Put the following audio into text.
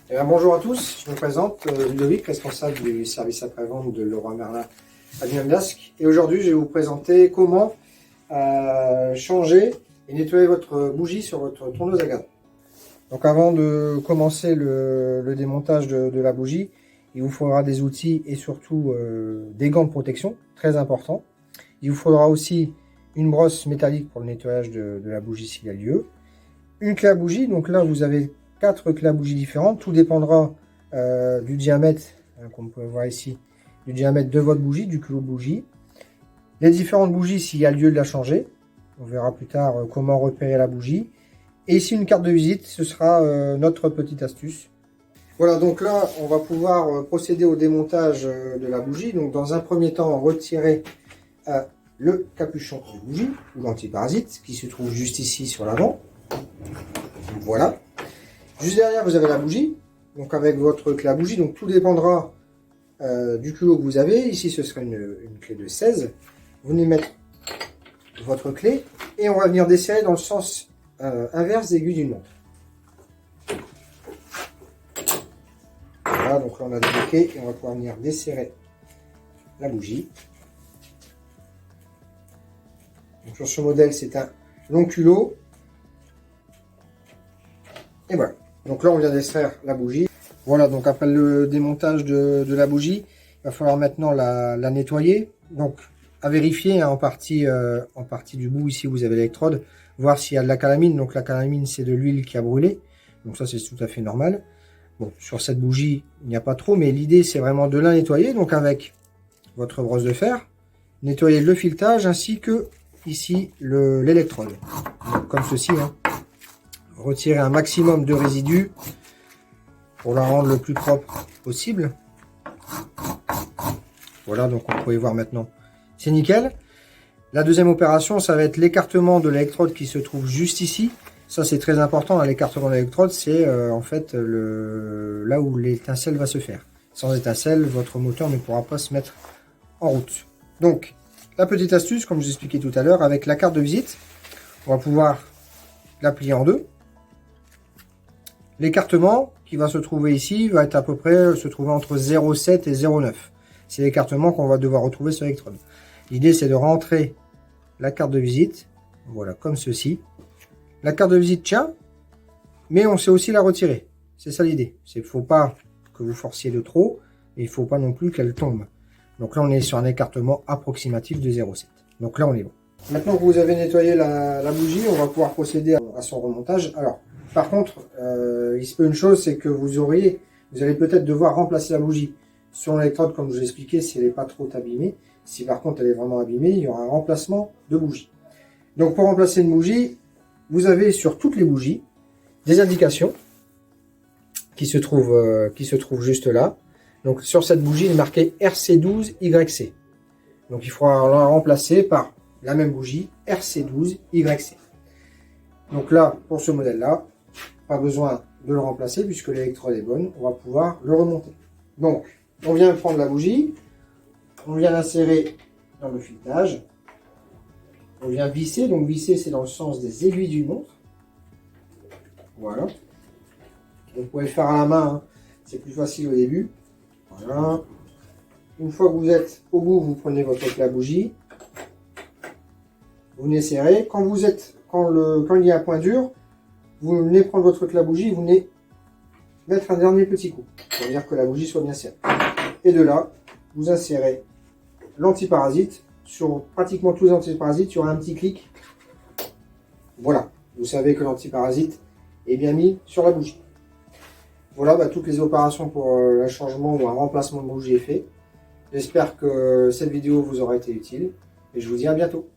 Eh bien, bonjour à tous, je me présente Ludovic, responsable du service après-vente de Leroy Merlin à Villeneuve-d'Ascq. Et aujourd'hui, je vais vous présenter comment changer et nettoyer votre bougie sur votre tourneuse à gaz. Donc avant de commencer le démontage de la bougie, il vous faudra des outils et surtout des gants de protection, très important. Il vous faudra aussi une brosse métallique pour le nettoyage de la bougie s'il y a lieu. Une clé à bougie, donc là vous avez 4 clés à bougie différentes, tout dépendra du diamètre, comme vous pouvez voir ici, du diamètre de votre bougie, du culot de bougie. Les différentes bougies s'il y a lieu de la changer, on verra plus tard comment repérer la bougie. Et ici une carte de visite, ce sera notre petite astuce. Voilà, donc là on va pouvoir procéder au démontage de la bougie. Donc dans un premier temps, retirer le capuchon de bougie ou l'antiparasite qui se trouve juste ici sur l'avant. Voilà. Juste derrière, vous avez la bougie, donc avec votre clé à bougie, donc tout dépendra du culot que vous avez. Ici, ce sera une clé de 16. Vous venez mettre votre clé et on va venir desserrer dans le sens inverse des aiguilles d'une montre. Voilà, donc là on a débloqué et on va pouvoir venir desserrer la bougie. Donc sur ce modèle, c'est un long culot. Et voilà. Donc là, on vient d'extraire la bougie. Voilà, donc après le démontage de la bougie, il va falloir maintenant la nettoyer. Donc, à vérifier hein, en partie du bout, ici, vous avez l'électrode, voir s'il y a de la calamine. Donc, la calamine, c'est de l'huile qui a brûlé. Donc, ça, c'est tout à fait normal. Bon, sur cette bougie, il n'y a pas trop, mais l'idée, c'est vraiment de la nettoyer. Donc, avec votre brosse de fer, nettoyer le filetage ainsi que, ici, l'électrode. Comme ceci, hein. Retirer un maximum de résidus pour la rendre le plus propre possible. Voilà, donc on peut y voir maintenant. C'est nickel. La deuxième opération, ça va être l'écartement de l'électrode qui se trouve juste ici. Ça, c'est très important. Hein, l'écartement de l'électrode, c'est en fait là où l'étincelle va se faire. Sans étincelle, votre moteur ne pourra pas se mettre en route. Donc, la petite astuce, comme je vous expliquais tout à l'heure, avec la carte de visite, on va pouvoir la plier en deux. L'écartement qui va se trouver ici va être à peu près se trouver entre 0,7 et 0,9. C'est l'écartement qu'on va devoir retrouver sur l'électrode. L'idée c'est de rentrer la carte de visite, voilà comme ceci. La carte de visite tient, mais on sait aussi la retirer. C'est ça l'idée. Il ne faut pas que vous forciez de trop, et il ne faut pas non plus qu'elle tombe. Donc là on est sur un écartement approximatif de 0,7. Donc là on est bon. Maintenant que vous avez nettoyé la bougie, on va pouvoir procéder à son remontage. Alors, par contre, il se peut une chose, c'est que vous allez peut-être devoir remplacer la bougie sur l'électrode, comme je vous l'ai expliqué, si elle n'est pas trop abîmée. Si par contre elle est vraiment abîmée, il y aura un remplacement de bougie. Donc pour remplacer une bougie, vous avez sur toutes les bougies des indications qui se trouvent juste là. Donc sur cette bougie, il est marqué RC12YC. Donc il faudra la remplacer par la même bougie RC12YC. Donc là, pour ce modèle-là, pas besoin de le remplacer puisque l'électrode est bonne, on va pouvoir le remonter. Donc, on vient prendre la bougie, on vient l'insérer dans le filetage, on vient visser, donc visser c'est dans le sens des aiguilles d'une montre. Voilà. Vous pouvez le faire à la main, hein. C'est plus facile au début. Voilà. Une fois que vous êtes au bout, vous prenez votre clé à bougie, vous venez serrer. Quand il y a un point dur, vous venez prendre votre clé à bougie, vous venez mettre un dernier petit coup, pour dire que la bougie soit bien serrée. Et de là, vous insérez l'antiparasite. Sur pratiquement tous les antiparasites, il y aura un petit clic. Voilà, vous savez que l'antiparasite est bien mis sur la bougie. Voilà, toutes les opérations pour un changement ou un remplacement de bougie est fait. J'espère que cette vidéo vous aura été utile et je vous dis à bientôt.